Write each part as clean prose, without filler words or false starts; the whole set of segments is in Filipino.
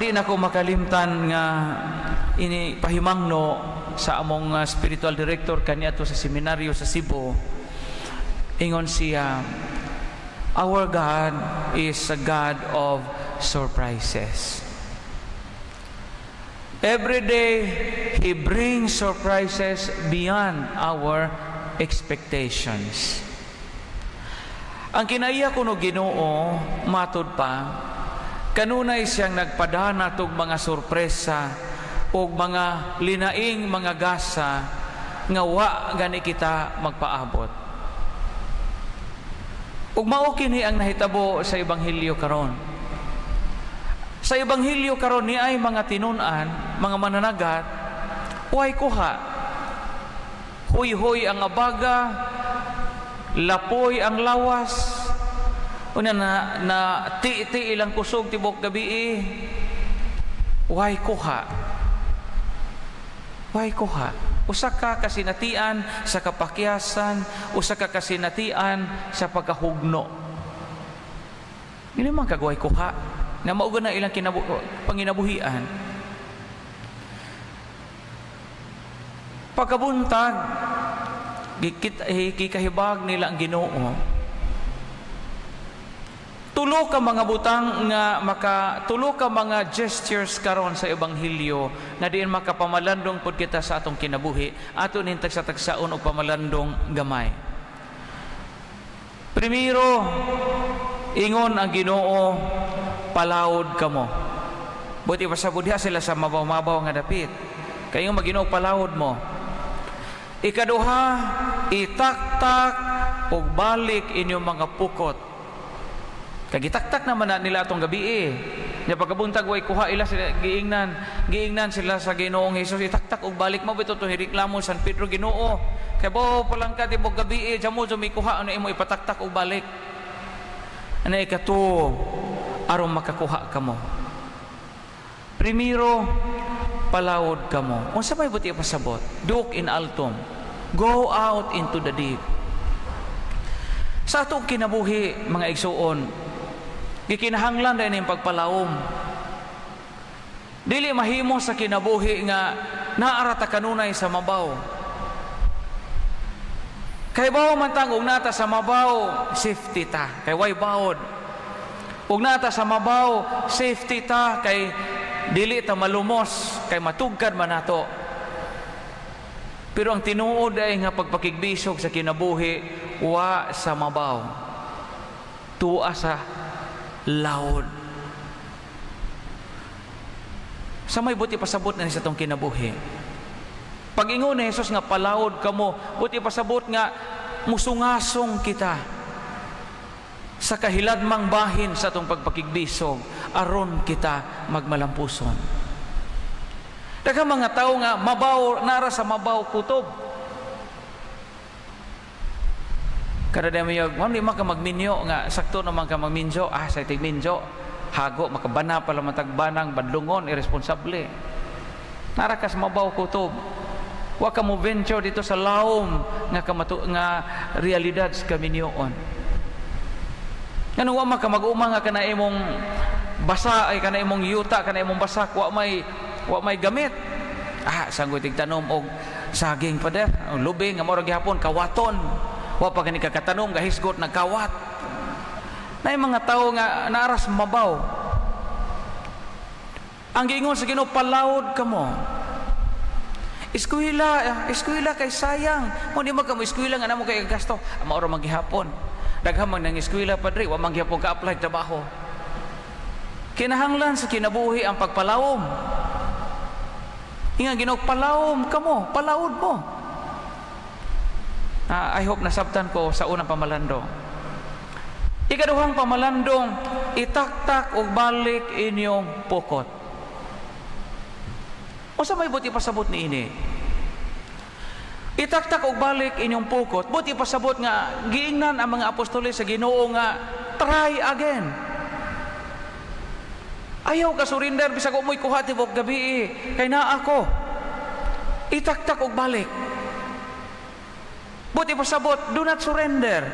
Di na ko makalimtan nga ini pahimangno sa among spiritual director kaniadto sa seminaryo sa Cebu. Ingon siya, our God is a God of surprises. Every day He brings surprises beyond our expectations. Ang kinaiya ko no Ginoo matud pa, kanunay siyang nagpadana tog mga sorpresa o mga linaing mga gasa nga wa gani kita magpaabot. Ug mao kini ang nahitabo sa ebanghelyo karon. Sa ebanghelyo karon ni ay mga tinun-an, mga mananagat, way kuha. Huy-huy ang abaga, lapoy ang lawas. Una na ti ilang kusog tibok gabi way kuha. Way kuha. Usa ka kasinatian sa kapakyasan, usa ka kasinatian sa pagkahugno. Dili man kagway kuha na mao na ilang panginabuhian. Pagkabuntag gikahibag nila ang Ginoo. Tulo ka mga butang nga tulo ka mga gestures karon sa ebanghelyo na diin makapamalandong pud kita sa atong kinabuhi, ato nin tagsa-tagsaon og pamalandong gamay. Primero, ingon ang Ginoo, palawod kamo. Buti pasabud diha sila sa mabaw-mabaw nga dapit. Kayo mag-Ginoo palawod mo. Ikaduha, itaktak og balik inyong mga pukot. Kagitaktak naman na nila atong gabi Nya pagkabuntag way kuha ila sila giingnan sila sa Ginoong Hesus, itaktak og balik mo bito to reklamo San Pedro Ginoo. Kay bo palang ka tibok gabi jamo mi kuha ano imo ipataktak og balik. Ana ikato aron makakuha kamo. Primero, palawod kamo. Unsa may buti pasabot? Duk in altum. Go out into the deep. Sa atong kinabuhi mga igsuon, gikinahanglan din yung pagpalawom. Dili mahimo sa kinabuhi nga naara ta kanunay sa mabaw. Kay bawo man tang og nata sa mabaw, safety ta. Kay way bawod. Og nata sa mabaw, safety ta kay dili ta malumos, kay matugkad man nato. Pero ang tinuod ay nga pagpakigbisog sa kinabuhi wa sa mabaw. Tuwa sa laod. Sa may buti pasabot na sa itong kinabuhi. Pag-ingon ni Jesus nga palawod kamo, buti pasabot nga musungasong kita sa kahiladmang bahin sa itong pagpakigbisog aron kita magmalampuson. Daghang mga tao nga mabaw, nara sa mabaw kutob. Kada demiyog, di man ka magminyo nga sakto naman ka magminjo, sa itig minjo, hago makabana pala matagbanang badlungon irresponsable. Nara ka sa mabaw kutob. Wa ka mo venture dito sa lawom nga realidad sa kaminyoon. Ngano wa ka mag-uma nga kana imong basa ay kana imong yuta kana imong basak wa may gamit. Sanggoy tigtanom og saging pader, lubing nga murag gihapon kawaton. Wa pa gani kakatanom gahisgot nagkawat. Nay mga tao nga naaras mabaw. Ang giingon sa Ginoo palawod kamo. Eskwela kay sayang. Mo di magkamo eskwela nga namo kay gasto. Maoro maghihapon. Daghang man nang eskwela padre wa man gyapon ka-apply trabaho. Kinahanglan sa kinabuhi ang pagpalawom. Inga Ginoo palawom kamo, palawod mo. I hope nasabtan ko sa unang pamalando. Ikaduhang pamalandong, itaktak og balik inyong pukot. O sa may buti pasabot ni ini? Itaktak og balik inyong pukot. Buti pasabot nga giingnan ang mga apostoles sa Ginoo nga try again. Ayaw ka surrender bisag umoy kuha tibok gabi kay naa ako. Itaktak og balik. Buti pasabot, do not surrender.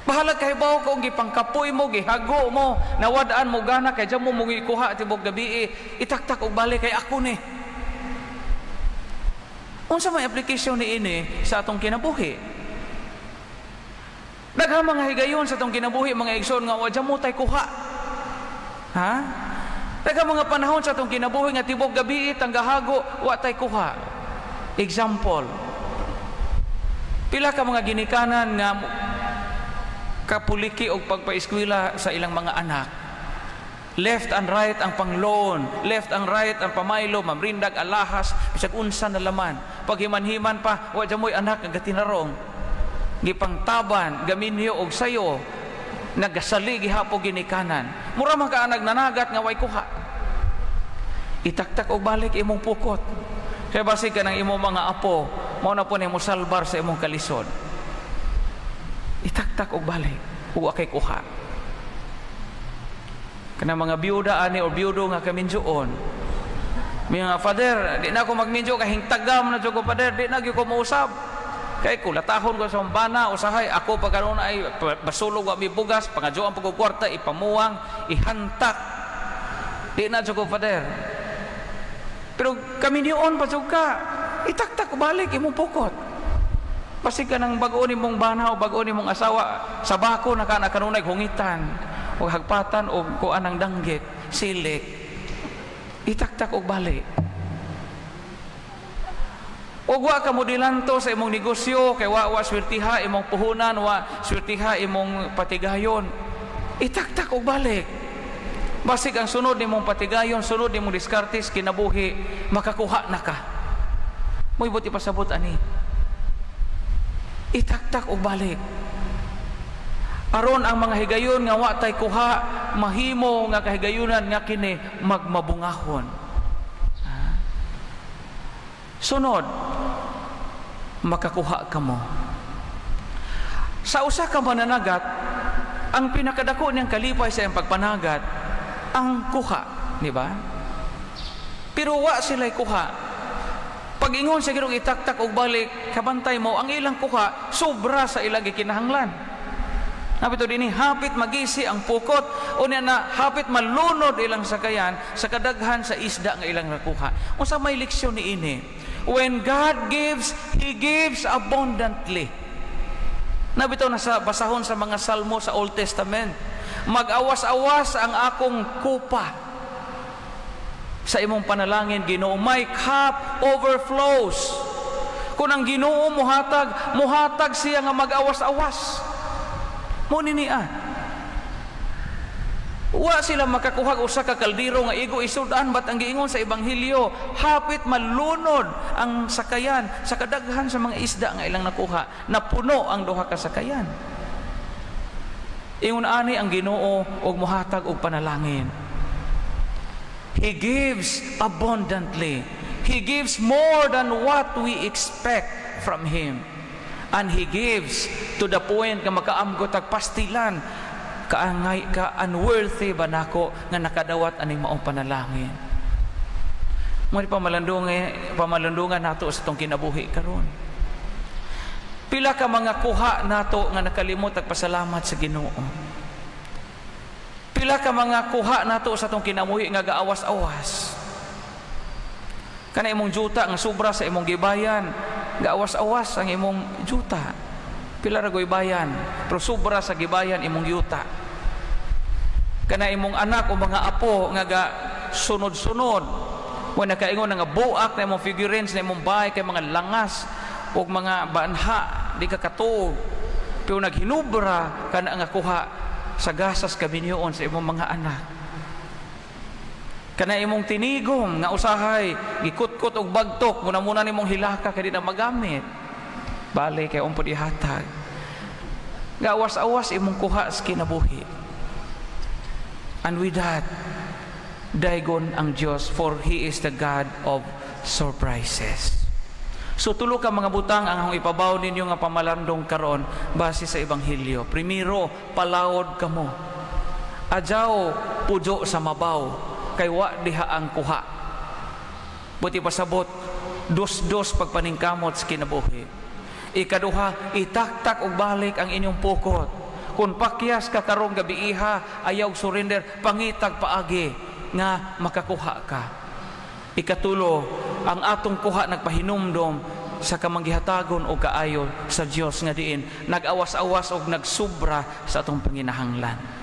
Bahala kay bawo kung gipangkapoy mo, gihago mo, nawadaan mo gana kay dyan mo mong ikuha tibok gabi, itaktak og balik kay ako ni. Unsa may aplikasyon ni ini sa atong kinabuhi? Daghang mga higayon sa atong kinabuhi, mga igsoon nga wa dyan mo tay kuha. Ha? Daghang mga panahon sa atong kinabuhi nga tibok gabi tanggahago wa tay kuha. Example, pila ka mga ginikanan nga kapuliki og pagpaeskwela sa ilang mga anak. Left and right ang pangloan, left and right ang pamaylo, mamrindag, alahas, bisag unsa na laman. Paghiman-himan pa, wa dyan mo'y anak nga gatinarong. Gipangtaban, gaminyo og sayo, nagasali gihapo ginikanan. Mura man ka nagnanagat nga way kuha. Itaktak og balik imong pukot. Kaya basig ka ng imong mga apo, mao na po nimo salbar sa imong kalisod. Itaktak og balik ug akay kuha. Kana mga biyuda ani o biyudo nga kaminjoon, mga father, di na ako magminjo kay hingtagam na jud ko father, di na gyud ko mausab. Kay kulatahon ko sa bana usahay ako pagkaron ay basulog wa mi bugas, pangadyoan pag kwarta ipamuwang, ihantak. Di na jud ko father. Pero kaminjoon pa jud ka, itaktak balik imong pukot. Pasig ka ng bagoon imong bana o bagoon imong asawa sa bako na kanunay hungitan o hagpatan o kuan ng danggit, silik, itaktak og balik. O wa ka mo dilanto sa imong negosyo kay wa swertiha imong puhunan, wa swertiha imong patigayon, itaktak og balik. Basig ang sunod nimong patigayon, sunod nimong diskartes kinabuhi, makakuha na ka. Mo'y buti pasabot ani. Itaktak og balik. Aron ang mga higayon nga wa tay kuha, mahimo nga kahigayunan nga kini magmabungahon. Sunod, makakuha ka mo. Sa usa ka mananagat, ang pinakadako niyang kalipay sa iyang pagpanagat, ang kuha, di ba? Pero wa sila'y kuha. Pag ingon sa girong itaktak og balik, kabantay mo, ang ilang kuha, sobra sa ilang gikinahanglan. Hapit o din hapit magisi ang pukot o niya na hapit malunod ilang sakayan sa kadaghan sa isda nga ilang nakuha. Unsa may leksyon ni ini? When God gives, He gives abundantly. Nabitaw na sa basahon sa mga salmo sa Old Testament. Mag-awas-awas ang akong kupa. Sa imong panalangin, Ginoo, my cup overflows. Kung ang Ginoo muhatag siya nga mag-awas-awas. Mo niya. Wa sila makakuha usa ka kaldero nga igo isudan bat ang giingon sa ebanghelyo, hapit malunod ang sakayan sa kadaghan sa mga isda nga ilang nakuha, napuno ang duha ka sakayan. Ingon ani ang Ginoo og mohatag og panalangin. He gives abundantly. He gives more than what we expect from Him. And He gives to the point nga makaamgot ag pastilan kaangay ka unworthy ba nako nga nakadawat aning maong panalangin. Mo pamalandungan nato sa tong kinabuhi karon. Pila ka mga kuha nato nga nakalimot ag pasalamat sa Ginoo. Pila ka mga kuha nato sa tong kinabuhi nga gaawas-awas. Kana imong juta nga sobra sa imong gibayan, gaawas-awas ang imong juta. Pila ra goy bayan, pero sobra sa gibayan imong yuta. Kana imong anak o mga apo nga ga sunod-sunod, mo nakaingon nga buak na imong figurines na imong bahay kay mga langas o mga banha di ka katuog. Pero naghinubra kana nga kuha sa gasas kabinyoon sa imong mga anak. Kana imong tinigom nga usahay gikutkot og bagtok muna nimong hilaka kay di na magamit. Bali kay umpod ihatag. Gawas-awas imong kuha sa kinabuhi. And with that, daygon ang Dios, for He is the God of surprises. So tulo ka mga butang ang akong ipabaw ninyo nga pamalandong karon base sa ebanghelyo. Primero, palawod kamo. Adyaw pujo sa mabaw kay wa diha ang kuha. Buti pasabot dos pagpaningkamot sa kinabuhi. Ikaduha, itaktak og balik ang inyong pukot. Kung pakyas ka karong gabi iha, ayaw surrender, pangitag paagi nga makakuha ka. Ikatulo, ang atong kuha nagpahinumdom sa kamanggihatagon o kaayo sa Dios nga diin nag-awas-awas o nagsubra sa atong panginahanglan.